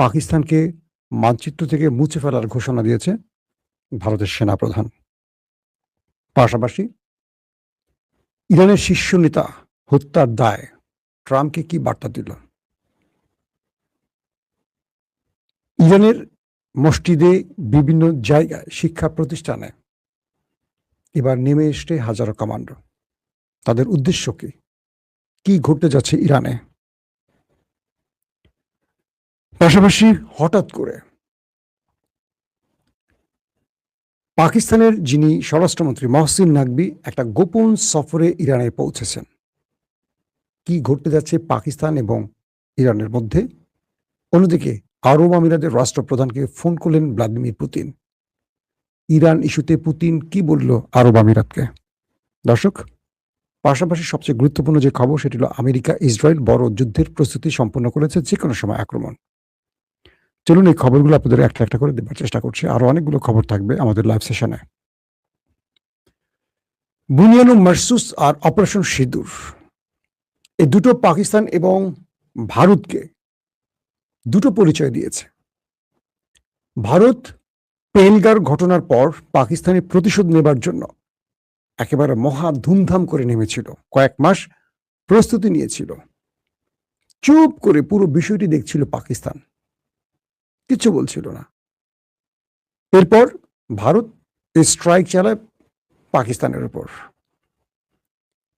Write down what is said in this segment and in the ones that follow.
পাকিস্তানকে মানচিত্র থেকে মুছে ফেলার ঘোষণা দিয়েছে ভারতের সেনাপ্রধান। পাশাপাশি ইরানের শীর্ষ নেতা হত্যার দায় ট্রাম্পকে কি বার্তা দিল? ইরানের মসজিদে, বিভিন্ন জায়গায়, শিক্ষা প্রতিষ্ঠানে এবার নেমে এসছে হাজারো কমান্ডো। তাদের উদ্দেশ্য কি ঘটতে যাচ্ছে ইরানে? পাশাপাশি হঠাৎ করে পাকিস্তানের যিনি স্বরাষ্ট্রমন্ত্রী মহসিন নাকভি একটা গোপন সফরে ইরানে পৌঁছেছেন। কি ঘটতে যাচ্ছে পাকিস্তান এবং ইরানের মধ্যে? অন্যদিকে আরব আমিরাতের রাষ্ট্রপ্রধানকে ফোন করলেন ভ্লাদিমির পুতিন। ইরান ইস্যুতে পুতিন কি বলল আরব আমিরাতকে? দর্শক, পাশাপাশি সবচেয়ে গুরুত্বপূর্ণ যে খবর সেটি হলো আমেরিকা ইসরায়েল বড় যুদ্ধের প্রস্তুতি সম্পন্ন করেছে, যে কোনো সময় আক্রমণ। চলুন এই খবরগুলো আপনাদের একটা একটা করে দেবার চেষ্টা করছি। আরো অনেকগুলো খবর থাকবে আমাদের লাইভ সেশনে। বুনিয়ানুম মারসুস আর অপারেশন সিঁদুর, এই দুটো পাকিস্তান এবং ভারতকে দুটো পরিচয় দিয়েছে। ভারত পেহেলগাঁর ঘটনার পর পাকিস্তানের প্রতিশোধ নেবার জন্য একেবারে মহা ধুমধাম করে নেমেছিল, কয়েক মাস প্রস্তুতি নিয়েছিল। চুপ করে পুরো বিষয়টি দেখছিল পাকিস্তান, কিছু বলছিল না। এরপর ভারত স্ট্রাইক চালায় পাকিস্তানের উপর।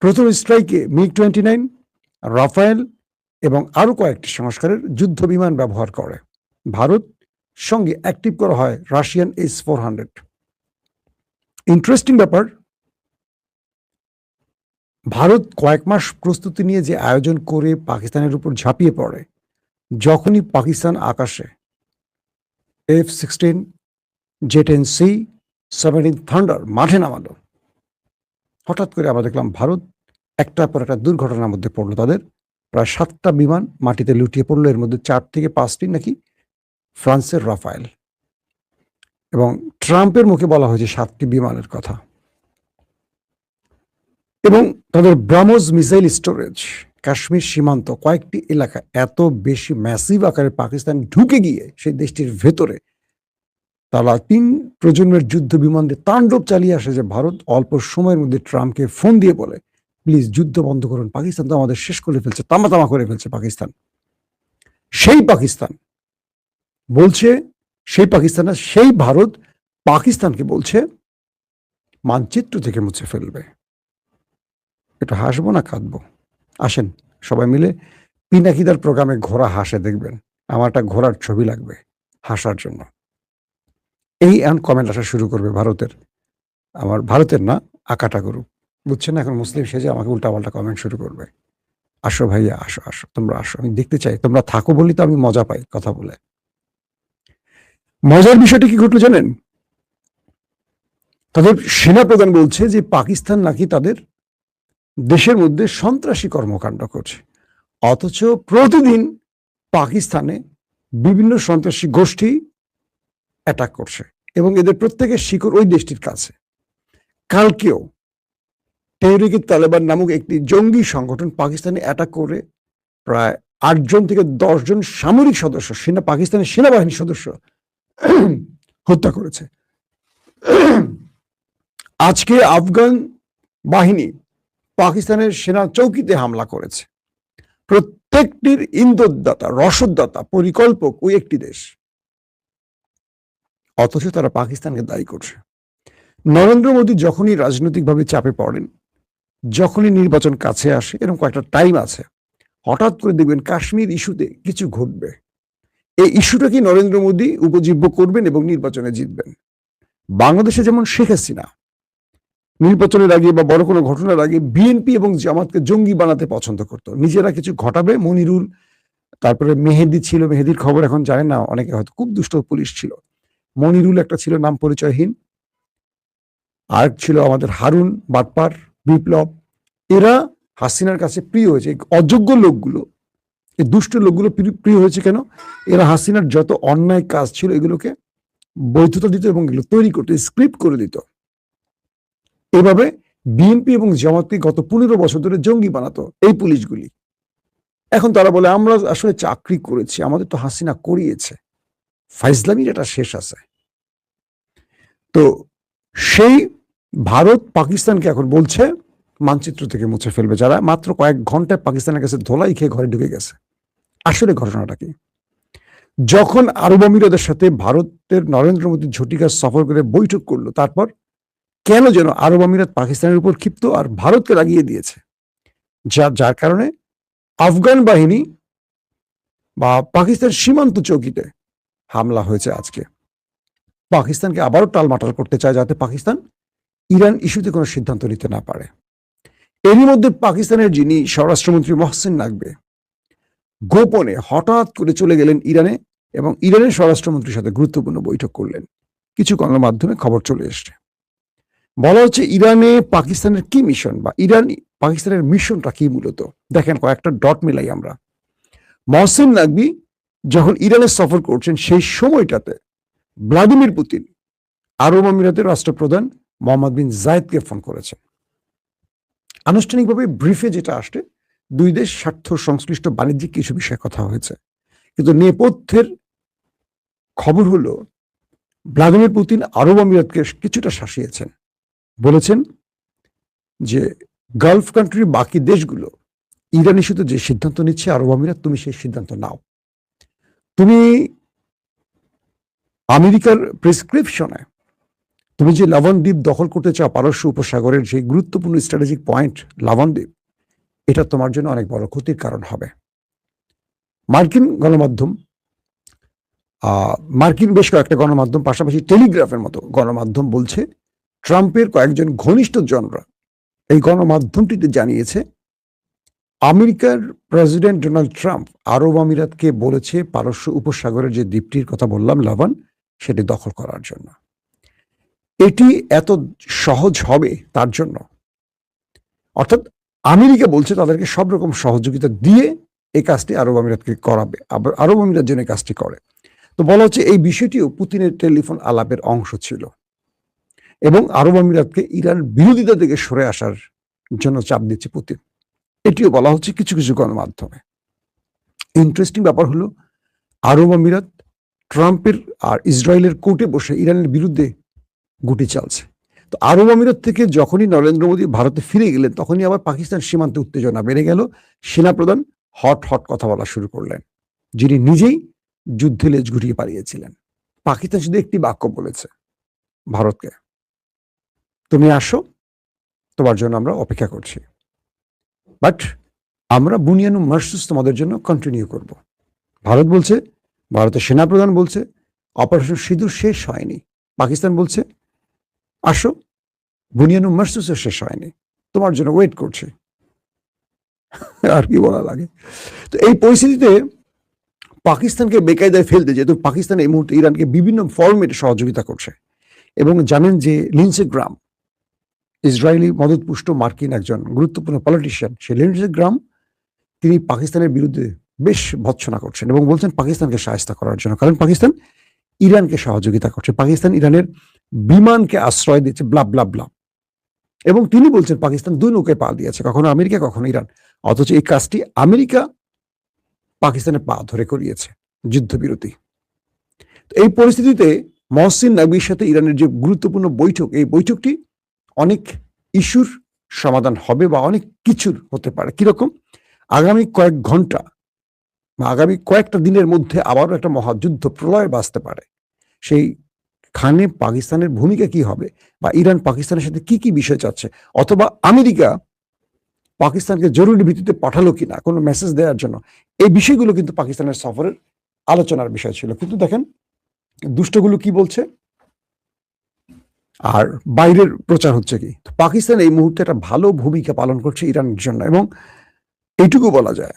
প্রথম স্ট্রাইকে MiG-29, রাফায়েল এবং আরো কয়েকটি সংস্কারের যুদ্ধ বিমান ব্যবহার করে। ভারত সঙ্গে অ্যাক্টিভ করা হয় রাশিয়ান S-400। ইন্টারেস্টিং ব্যাপার, ভারত কয়েক মাস প্রস্তুতি নিয়ে যে আয়োজন করে পাকিস্তানের উপর ঝাঁপিয়ে পড়ে, যখনই পাকিস্তান আকাশে F-16, J-10C, সাবমেরিন থান্ডার মাঠে নামালো, হঠাৎ করে আমরা দেখলাম ভারত একটার পর একটা দুর্ঘটনার মধ্যে পড়লো। তাদের প্রায় 7টা বিমান মাটিতে লুটিয়ে পড়লো, এর মধ্যে 4 থেকে 5টি নাকি ফ্রান্সের রাফায়েল, এবং ট্রাম্পের মুখে বলা হয়েছে 7টি বিমানের কথা। এবং তাদের ব্রাহ্মস মিসাইল স্টোরেজ, কাশ্মীর সীমান্ত কয়েকটি এলাকা এত বেশি ম্যাসিভ আকারে পাকিস্তান ঢুকে গিয়ে সেই দেশটির ভেতরে তারা 3 প্রজন্মের যুদ্ধ বিমান দিয়ে তাণ্ডব চালিয়ে আসে যে ভারত অল্প সময়ের মধ্যে ট্রাম্পকে ফোন দিয়ে বলে, প্লিজ যুদ্ধ বন্ধ করুন, পাকিস্তান তো আমাদের শেষ করে ফেলছে, তামা করে ফেলছে পাকিস্তান। সেই পাকিস্তান বলছে, সেই ভারত পাকিস্তানকে বলছে মানচিত্র থেকে মুছে ফেলবে। এটা হাসবো না কাঁদবো? আসেন সবাই মিলে পিনাকিদার প্রোগ্রামে ঘোড়া হাসে দেখবেন। আমার একটা ঘোড়ার ছবি লাগবে হাসার জন্য। এই কমেন্ট আসা শুরু করবে ভারতের না, আকাটা গরু, বুঝছেন না? এখন মুসলিম সেজে আমাকে উল্টাপাল্টা কমেন্ট শুরু করবে। আসো ভাইয়া, আসো আসো, তোমরা আসো, আমি দেখতে চাই। তোমরা থাকো বলি তো আমি মজা পাই কথা বলে। মজার বিষয়টি কি ঘটলো জানেন? তাদের সেনাপ্রধান বলছে যে পাকিস্তান নাকি তাদের দেশের মধ্যে সন্ত্রাসী কর্মকাণ্ড করছে, অথচ প্রতিদিন পাকিস্তানে বিভিন্ন সন্ত্রাসী গোষ্ঠী অ্যাটাক করছে এবং এদের প্রত্যেকের শিকড় ওই দেশটির কাছে। কালকেও তেহরিকে তালেবান নামক একটি জঙ্গি সংগঠন পাকিস্তানে অ্যাটাক করে প্রায় 8 জন থেকে 10 জন সামরিক সদস্য, পাকিস্তানের সেনাবাহিনীর সদস্য হত্যা করেছে। আজকে আফগান বাহিনী পাকিস্তানের সেনা চৌকিতে হামলা করেছে। প্রত্যেকটির ইন্ধনদাতা, রসদদাতা, পরিকল্পক ওই একটি দেশ, অথচ তারা পাকিস্তানকে দায়ী করছে। নরেন্দ্র মোদী যখনই রাজনৈতিকভাবে চাপে পড়েন, যখনই নির্বাচন কাছে আসে, এরকম কয়েকটা টাইম আছে, হঠাৎ করে দেখবেন কাশ্মীর ইস্যুতে কিছু ঘটবে। এই ইস্যুটাকে নরেন্দ্র মোদী উপজীব্য করবেন এবং নির্বাচনে জিতবেন। বাংলাদেশে যেমন শেখ হাসিনা নির্বাচনের আগে বা বড় কোনো ঘটনার আগে বিএনপি এবং জামাতকে জঙ্গি বানাতে পছন্দ করত, নিজেরা কিছু ঘটাবে। মনিরুল, তারপরে মেহেদি ছিল, মেহেদির খবর এখন জানেন না অনেকে, হয়তো খুব দুষ্ট পুলিশ ছিল। মনিরুল একটা ছিল নাম পরিচয়হীন, আর ছিল আমাদের হারুন, বাটপার, বিপ্লব। এরা হাসিনার কাছে প্রিয় হয়েছে। অযোগ্য লোকগুলো, এই দুষ্ট লোকগুলো প্রিয় হয়েছে কেন? এরা হাসিনার যত অন্যায় কাজ ছিল এগুলোকে বৈধতা দিত এবং এগুলো তৈরি করতো, স্ক্রিপ্ট করে দিত। এভাবে বিএনপি এবং জামাতকে গত 15 বছর ধরে জঙ্গি বানাতো এই পুলিশগুলি। এখন তারা বলে আমরা আসলে চাকরি করেছি, আমাদের তো হাসিনা করিয়েছে। ফাইজলামির এটা শেষ আছে। তো সেই ভারত পাকিস্তানকে এখন বলছে মানচিত্র থেকে মুছে ফেলবে, যারা মাত্র কয়েক ঘন্টায় পাকিস্তানের কাছে ধোলাই খেয়ে ঘরে ঢুকে গেছে। আসলে ঘটনাটা কি? যখন আরব আমিরাতের সাথে ভারতের নরেন্দ্র মোদী ঝটিকা সফর করে বৈঠক করলো, তারপর কেন যেন আরব আমিরাত পাকিস্তানের উপর ক্ষিপ্ত আর ভারতকে লাগিয়ে দিয়েছে, যার কারণে আফগান বাহিনী বা পাকিস্তান সীমান্ত চৌকিতে হামলা হয়েছে আজকে। পাকিস্তানকে আবারও টালমাটাল করতে চায় যাতে পাকিস্তান ইরান ইস্যুতে কোনো সিদ্ধান্ত নিতে না পারে। এরই মধ্যে পাকিস্তানের যিনি স্বরাষ্ট্রমন্ত্রী মহসিন নাকভি গোপনে হঠাৎ করে চলে গেলেন ইরানে এবং ইরানের স্বরাষ্ট্রমন্ত্রীর সাথে গুরুত্বপূর্ণ বৈঠক করলেন। কিছু গণমাধ্যমে খবর চলে এসছে, বলা হচ্ছে ইরানে পাকিস্তানের কি মিশন বা ইরান পাকিস্তানের মিশনটা কি মূলত। দেখেন, কয়েকটা ডট মিলাই আমরা। মহসিন নাকভি যখন ইরানে সফর করছেন সেই সময়টাতে ভ্লাদিমির পুতিন আরব আমিরাতের রাষ্ট্রপ্রধান মোহাম্মদ বিন জায়েদকে ফোন করেছেন। আনুষ্ঠানিকভাবে ব্রিফে যেটা আসছে, দুই দেশ স্বার্থ সংশ্লিষ্ট বাণিজ্যিক কিছু বিষয়ে কথা হয়েছে, কিন্তু নেপথ্যের খবর হলো ভ্লাদিমির পুতিন আরব আমিরাতকে কিছুটা শাসিয়েছেন। বলেছেন যে গালফ কান্ট্রির বাকি দেশগুলো ইরান ইস্যুতে যে সিদ্ধান্ত নিচ্ছে, আরব আমিরাত তুমি সেই সিদ্ধান্ত নাও। তুমি আমেরিকার প্রেসক্রিপশনে তুমি যে লাবণদ্বীপ দখল করতে চাও, পারস্য উপসাগরের যে গুরুত্বপূর্ণ স্ট্র্যাটেজিক পয়েন্ট লাবণদ্বীপ, এটা তোমার জন্য অনেক বড় ক্ষতির কারণ হবে। মার্কিন গণমাধ্যম, মার্কিন বেশ কয়েকটা গণমাধ্যম, পাশাপাশি টেলিগ্রাফের মতো গণমাধ্যম বলছে, ট্রাম্পের কয়েকজন ঘনিষ্ঠ জনরা এই গণমাধ্যমটিতে জানিয়েছে আমেরিকার প্রেসিডেন্ট ডোনাল্ড ট্রাম্প আরব আমিরাতকে বলেছে পারস্য উপসাগরের যে দ্বীপটির কথা বললাম লাবান, সেটি দখল করার জন্য। এটি এত সহজ হবে তার জন্য, অর্থাৎ আমেরিকা বলছে তাদেরকে সব রকম সহযোগিতা দিয়ে এই কাজটি আরব আমিরাতকে করাবে, আবার আরব আমিরাত যেন এই কাজটি করে। তো বলা হচ্ছে এই বিষয়টিও পুতিনের টেলিফোন আলাপের অংশ ছিল এবং আরব আমিরাতকে ইরান বিরোধিতা থেকে সরে আসার জন্য চাপ দিচ্ছে পুতিন, এটিও বলা হচ্ছে কিছু কিছু গণমাধ্যমে। ইন্টারেস্টিং ব্যাপার হলো আরব আমিরাত ট্রাম্পের আর ইসরায়েলের কোর্টে বসে ইরানের বিরুদ্ধে গুটি চালছে। তো আরব আমিরাত থেকে যখনই নরেন্দ্র মোদী ভারতে ফিরে গেলেন, তখনই আবার পাকিস্তান সীমান্তে উত্তেজনা বেড়ে গেল। সেনাপ্রধান হট কথা বলা শুরু করলেন, যিনি নিজেই যুদ্ধে লেজ গুটিয়ে পালিয়েছিলেন। পাকিস্তান শুধু একটি বাক্য বলেছে ভারতকে, তুমি আসো, তোমার জন্য আমরা অপেক্ষা করছি, বাট আমরা বুনিয়ানু মার্সুস তোমাদের জন্য কন্টিনিউ করব। ভারত বলছে, ভারতের সেনাপ্রধান বলছে অপারেশন সিঁদুর শেষ হয়নি। পাকিস্তান বলছে আসো, বুনিয়ানু মার্সুসও শেষ হয়নি, তোমার জন্য ওয়েট করছে। আর কি বলা লাগে। তো এই পরিস্থিতিতে পাকিস্তানকে বেকায়দায় ফেলতে, যেহেতু পাকিস্তান এই মুহূর্তে ইরানকে বিভিন্ন ফর্মেটে সহযোগিতা করছে, এবং জানেন যে লিন্ডসে গ্রাহাম ইসরায়েলি মদতপুষ্ট মার্কিন একজন গুরুত্বপূর্ণ পলিটিশিয়ান, সেই লিন্ডসে গ্রাহাম তিনি পাকিস্তানের বিরুদ্ধে বেশ ভৎসনা করছেন এবং বলছেন পাকিস্তানকে সাহায্য করার জন্য, কারণ পাকিস্তান ইরানকে সহযোগিতা করছে, পাকিস্তান ইরানের বিমানকে আশ্রয় দিচ্ছে, ব্লা ব্লা ব্লা। এবং তিনি বলছেন পাকিস্তান দুই নৌকায় পা দিয়েছে, কখনো আমেরিকা কখনো ইরান, অথচ এই কাজটি আমেরিকা পাকিস্তানের পা ধরে করিয়েছে, যুদ্ধবিরতি। এই পরিস্থিতিতে মহসিন নাকভির সাথে ইরানের যে গুরুত্বপূর্ণ বৈঠক, এই বৈঠকটি অনেক ইস্যুর সমাধান হবে বা অনেক কিছুর হতে পারে। কিরকম? আগামী কয়েক ঘন্টা বা আগামী কয়েকটা দিনের মধ্যে আবারও একটা মহাযুদ্ধ প্রলয় বাঁচতে পারে। সেই খানে পাকিস্তানের ভূমিকা কি হবে, বা ইরান পাকিস্তানের সাথে কি কি বিষয় চাচ্ছে, অথবা আমেরিকা পাকিস্তানকে জরুরি ভিত্তিতে পাঠালো কিনা কোনো মেসেজ দেওয়ার জন্য, এই বিষয়গুলো কিন্তু পাকিস্তানের সফরের আলোচনার বিষয় ছিল। কিন্তু দেখেন দুষ্টগুলো কি বলছে আর বাইরের প্রচার হচ্ছে কি। পাকিস্তান এই মুহূর্তে একটা ভালো ভূমিকা পালন করছে ইরানের জন্য, এবং এইটুকু বলা যায়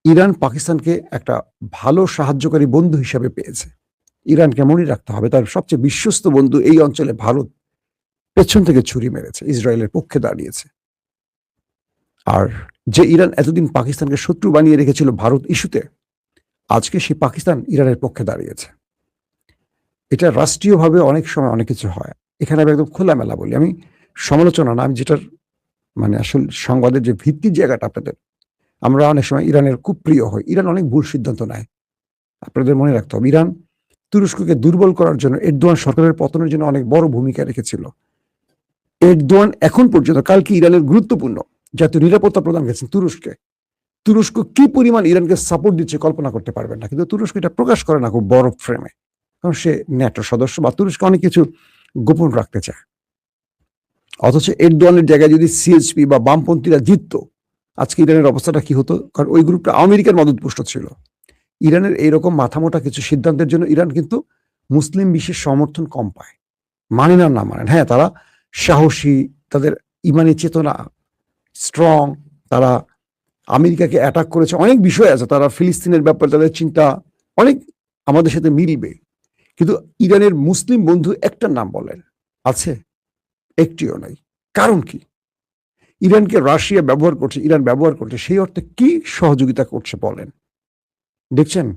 ইরান পাকিস্তানকে একটা ভালো সাহায্যকারী বন্ধু হিসেবে পেয়েছে। ইরানকে মনে রাখতে হবে তার সবচেয়ে বিশ্বস্ত বন্ধু এই অঞ্চলে ভারত পেছন থেকে ছুরি মেরেছে, ইসরায়েলের পক্ষে দাঁড়িয়েছে। আর যে ইরান এতদিন পাকিস্তানকে শত্রু বানিয়ে রেখেছিল ভারত ইস্যুতে, আজকে সেই পাকিস্তান ইরানের পক্ষে দাঁড়িয়েছে। এটা রাষ্ট্রীয়ভাবে অনেক সময় অনেক কিছু হয়, এখানে আমি একদম খোলামেলা বলি, আমি সমালোচনা না, আমি যেটার মানে আসল সংবাদের যে ভিত্তির জায়গাটা আপনাদের আমরা অনেক সময় ইরানের খুব প্রিয় হই। ইরান অনেক ভুল সিদ্ধান্ত নেয়। আপনাদের মনে রাখতে হবে, ইরান তুরস্ককে দুর্বল করার জন্য, এরদোয়ান সরকারের পতনের জন্য অনেক বড় ভূমিকা রেখেছিল। এরদোয়ান এখন পর্যন্ত, কালকে ইরানের গুরুত্বপূর্ণ জাতীয় নিরাপত্তা প্রদান করেছেন তুরস্কে। তুরস্ক কি পরিমাণ ইরানকে সাপোর্ট দিচ্ছে কল্পনা করতে পারবেন না, কিন্তু তুরস্ক এটা প্রকাশ করে না খুব বড় ফ্রেমে, কারণ সে ন্যাটো সদস্য বা তুরস্ক অনেক কিছু গোপন রাখতে চায়। অথচ এরদোয়ানের জায়গায় যদি সিএইচপি বা বামপন্থীরা জিততো, আজকে ইরানের অবস্থাটা কি হতো? কারণ ওই গ্রুপটা আমেরিকার মদতপুষ্ট ছিল। ইরানের এইরকম মাথামোটা কিছু সিদ্ধান্তের জন্য ইরান কিন্তু মুসলিম বিশ্বের সমর্থন কম পায়, মানেন আর না মানেন। হ্যাঁ, তারা সাহসী, তাদের ইমানি চেতনা স্ট্রং, তারা আমেরিকাকে অ্যাটাক করেছে, অনেক বিষয় আছে, তারা ফিলিস্তিনের ব্যাপারে তাদের চিন্তা অনেক আমাদের সাথে মিলবে। কিন্তু ইরানের মুসলিম বন্ধু একটা নাম বলেন আছে? একটিও নাই। কারণ কি? ইরানকে রাশিয়া ব্যবহার করছে, ইরান ব্যবহার করছে, সেই অর্থে কি সহযোগিতা করছে বলেন? দেখছেন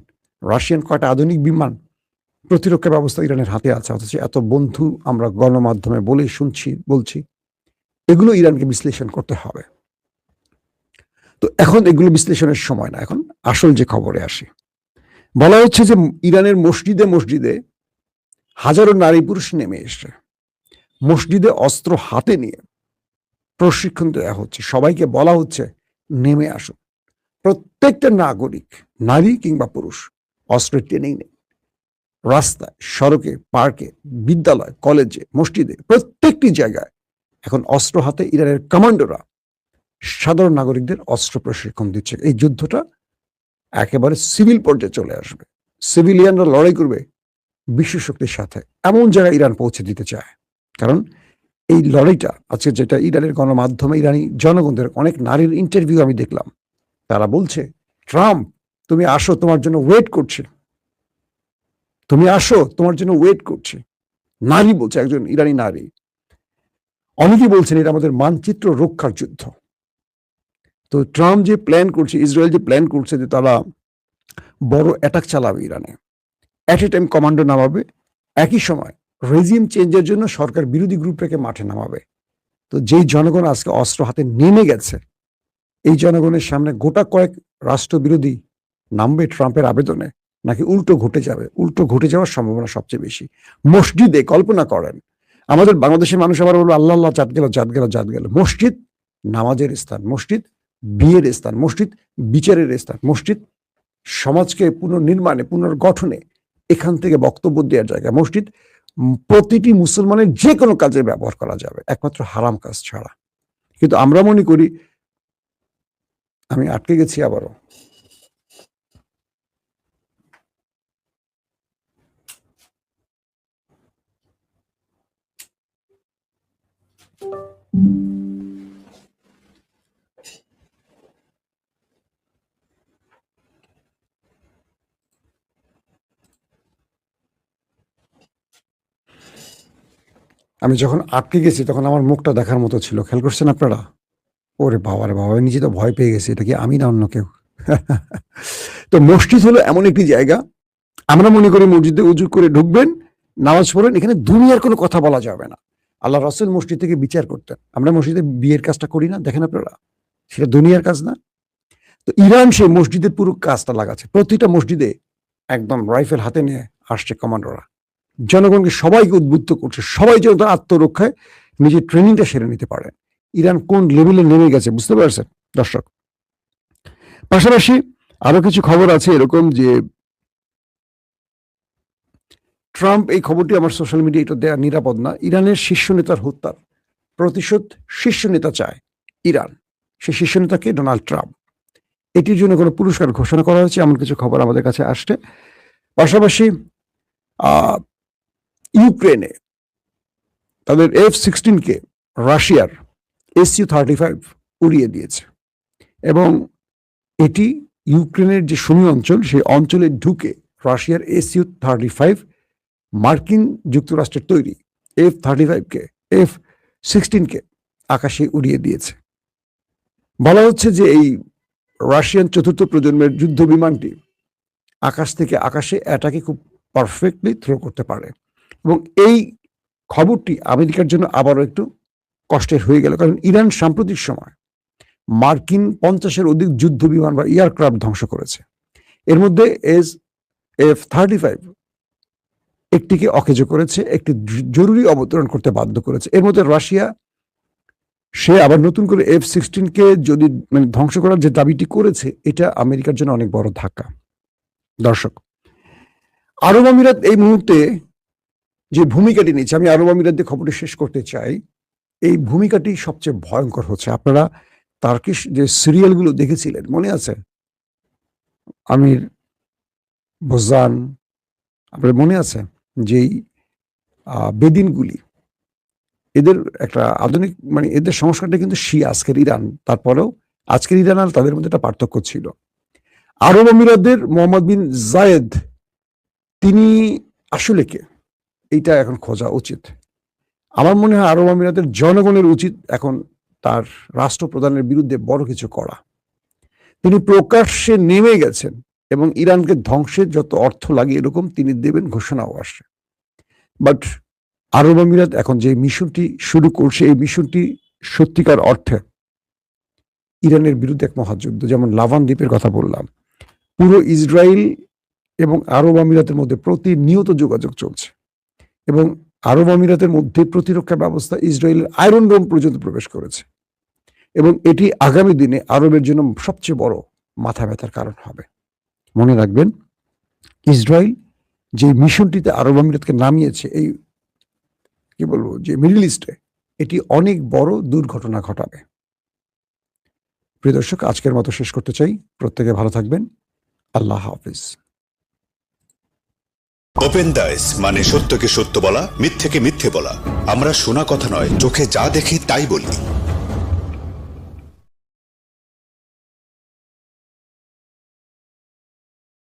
রাশিয়ান কয়টা আধুনিক বিমান প্রতিরক্ষা ব্যবস্থা ইরানের হাতে আছে, অথচ এত বন্ধু আমরা গণমাধ্যমে বলেই বলছি। এগুলো ইরানকে বিশ্লেষণ করতে হবে। তো এখন এগুলো বিশ্লেষণের সময় না, এখন আসল যে খবরে আসি। বলা হচ্ছে যে ইরানের মসজিদে মসজিদে হাজারো নারী পুরুষ নেমে এসছে, মসজিদে অস্ত্র হাতে নিয়ে প্রশিক্ষণ দেওয়া হচ্ছে, সবাইকে বলা হচ্ছে নেমে আসুন। প্রত্যেকটা নাগরিক, নারী কিংবা পুরুষ, অস্ত্রের ট্রেনিং নেই। রাস্তায়, সড়কে, পার্কে, বিদ্যালয়, কলেজে, মসজিদে, প্রত্যেকটি জায়গায় এখন অস্ত্র হাতে ইরানের কমান্ডোরা সাধারণ নাগরিকদের অস্ত্র প্রশিক্ষণ দিচ্ছে। এই যুদ্ধটা একেবারে সিভিল পর্যায়ে চলে আসবে, সিভিলিয়ানরা লড়াই করবে বিশ্বশক্তির সাথে, এমন জায়গায় ইরান পৌঁছে দিতে চায়। কারণ এই লড়াইটা আজকে যেটা ইরানের গণমাধ্যমে ইরানি জনগণদের অনেক নারীর ইন্টারভিউ আমি দেখলাম, তারা বলছে ট্রাম্প তুমি আসো, তোমার জন্য ওয়েট করছে, তুমি আসো, তোমার জন্য ওয়েট করছে। নারী বলছে, একজন ইরানি নারী। অনেকেই বলছেন এটা আমাদের মানচিত্র রক্ষার যুদ্ধ। তো ট্রাম্প যে প্ল্যান করছে, ইসরায়েল যে প্ল্যান করছে যে তারা বড় অ্যাটাক চালাবে ইরানে, অ্যাট এ টাইম কমান্ডো নামাবে, একই সময় রেজিম চেঞ্জের জন্য সরকার বিরোধী গ্রুপটাকে মাঠে নামাবে। তো যেই জনগণ আজকে অস্ত্র হাতে নেমে গেছে, এই জনগণের সামনে গোটা কয়েক রাষ্ট্রবিরোধী নামবে ট্রাম্পের আবেদনে, নাকি উল্টো ঘটে যাবে? উল্টো ঘটে যাওয়ার সম্ভাবনা সবচেয়ে বেশি। মসজিদে কল্পনা করেন, আমাদের বাংলাদেশের মানুষ আবার বলবো আল্লাহ আল্লাহ, জাত গেল জাত গেল জাত গেল। মসজিদ নামাজের স্থান, মসজিদ বিয়ের স্থান, মসজিদ বিচারের স্থান, মসজিদ সমাজকে পুনর্নির্মাণে, পুনর্গঠনে এখান থেকে বক্তব্য দেওয়ার জায়গা। মসজিদ প্রতিটি মুসলমানের যে কোনো কাজে ব্যবহার করা যাবে, একমাত্র হারাম কাজ ছাড়া। কিন্তু আমরা মনে করি, আমি আটকে গেছি আবারও। আমি যখন আটকে গেছি তখন আমার মুখটা দেখার মতো ছিল, খেয়াল করছেন আপনারা? ওরে বাবা রে বাবা, নিজে তো ভয় পেয়ে গেছি, এটা কি আমি না অন্য কেউ? তো মসজিদ হলো এমন একটি জায়গা, আমরা মনে করি মসজিদে উজু করে ঢুকবেন, নামাজ পড়েন, এখানে দুনিয়ার কোনো কথা বলা যাবে না। আল্লাহ রাসূল মসজিদ থেকে বিচার করতেন। আমরা মসজিদে বিয়ের কাজটা করি না, দেখেন আপনারা, সেটা দুনিয়ার কাজ না? তো ইরান সেই মসজিদের পুরো কাজটা লাগাচ্ছে, প্রতিটা মসজিদে একদম রাইফেল হাতে নিয়ে আসছে কমান্ডোরা, জনগণকে সবাইকে উদ্বুদ্ধ করছে, সবাই যেন তার আত্মরক্ষায় নিজের ট্রেনিংটা সেরে নিতে পারে। ইরান কোন লেভেলে নেমে গেছে বুঝতে পারছেন দর্শক? পাশাপাশি আরো কিছু খবর আছে এরকম যে ট্রাম্প, এই খবরটি আমার সোশ্যাল মিডিয়া এটা দেওয়া নিরাপদ না, ইরানের শীর্ষ নেতার হত্যার প্রতিশোধ শীর্ষ নেতা চায় ইরান, সেই শীর্ষ নেতাকে ডোনাল্ড ট্রাম্প। এটির জন্য কোনো পুরস্কার ঘোষণা করা হয়েছে এমন কিছু খবর আমাদের কাছে আসছে। পাশাপাশি ইউক্রেনে তাদের F-16কে রাশিয়ার Su-35 উড়িয়ে দিয়েছে, এবং এটি ইউক্রেনের যে সুমি অঞ্চল, সেই অঞ্চলে ঢুকে রাশিয়ার Su-35 মার্কিন যুক্তরাষ্ট্রের তৈরি F-35কে, F-16কে আকাশে উড়িয়ে দিয়েছে। বলা হচ্ছে যে এই রাশিয়ান চতুর্থ প্রজন্মের যুদ্ধ বিমানটি আকাশ থেকে আকাশে অ্যাটাকে খুব পারফেক্টলি থ্রো করতে পারে, এবং এই খবরটি আমেরিকার জন্য আবারও একটু কষ্টের হয়ে গেল, কারণ ইরান সাম্প্রতিক সময় মার্কিন 50-এর অধিক যুদ্ধ বিমান বা এয়ারক্রাফট ধ্বংস করেছে। এর মধ্যে F-35 একটিকে অকেজো করেছে, একটি জরুরি অবতরণ করতে বাধ্য করেছে। এর মধ্যে রাশিয়া সে আবার নতুন করে F-16 কে যদি মানে ধ্বংস করার যে দাবিটি করেছে, এটা আমেরিকার জন্য অনেক বড় ধাক্কা। দর্শক, আরব আমিরাত এই মুহূর্তে যে ভূমিকাটি নিচ্ছে, আমি আরব আমিরাত দিয়ে খবরটি শেষ করতে চাই। এই ভূমিকাটি সবচেয়ে ভয়ঙ্কর হচ্ছে। আপনারা তার্কিশ যে সিরিয়ালগুলো দেখেছিলেন মনে আছে, আমির, বোজান, আপনার মনে আছে যেই বেদিনগুলি, এদের একটা আধুনিক মানে এদের সংস্কারটা কিন্তু শিয়া, আজকের ইরান। তারপরেও আজকের ইরান আর তাদের মধ্যে একটা পার্থক্য ছিল। আরব আমিরাতের মোহাম্মদ বিন জায়েদ তিনি আসলে কে, এইটা এখন খোঁজা উচিত। আমার মনে হয় আরব আমিরাতের জনগণের উচিত এখন তার রাষ্ট্রপ্রধানের বিরুদ্ধে বড় কিছু করা। তিনি প্রকাশ্যে নেমে গেছেন এবং ইরানকে ধ্বংসের যত অর্থ লাগে এরকম তিনি দেবেন ঘোষণাও আসে। বাট আরব আমিরাত এখন যে মিশনটি শুরু করছে, এই মিশনটি সত্যিকার অর্থে ইরানের বিরুদ্ধে এক মহাযুদ্ধ। যেমন লাভান দ্বীপের কথা বললাম, পুরো ইসরায়েল এবং আরব আমিরাতের মধ্যে প্রতিনিয়ত যোগাযোগ চলছে এবং আরব আমিরাতের মধ্যে প্রতিরক্ষা ব্যবস্থা ইসরায়েলের আয়রন ডোম পর্যন্ত প্রবেশ করেছে এবং এটি আগামী দিনে আরবের জন্য সবচেয়ে বড় মাথা ব্যথার কারণ হবে। মনে রাখবেন, ইসরায়েল যে মিশনটিতে আরব আমিরাতকে নামিয়েছে এই কি বলবো যে মিডল ইস্টে, এটি অনেক বড় দুর্ঘটনা ঘটাবে। প্রিয় দর্শক, আজকের মতো শেষ করতে চাই। প্রত্যেকে ভালো থাকবেন। আল্লাহ হাফিজ। ওপেন দাইস মানে সত্যকে সত্য বলা, মিথ্যেকে মিথ্যে বলা। আমরা শোনা কথা নয়, চোখে যা দেখি তাই বলি।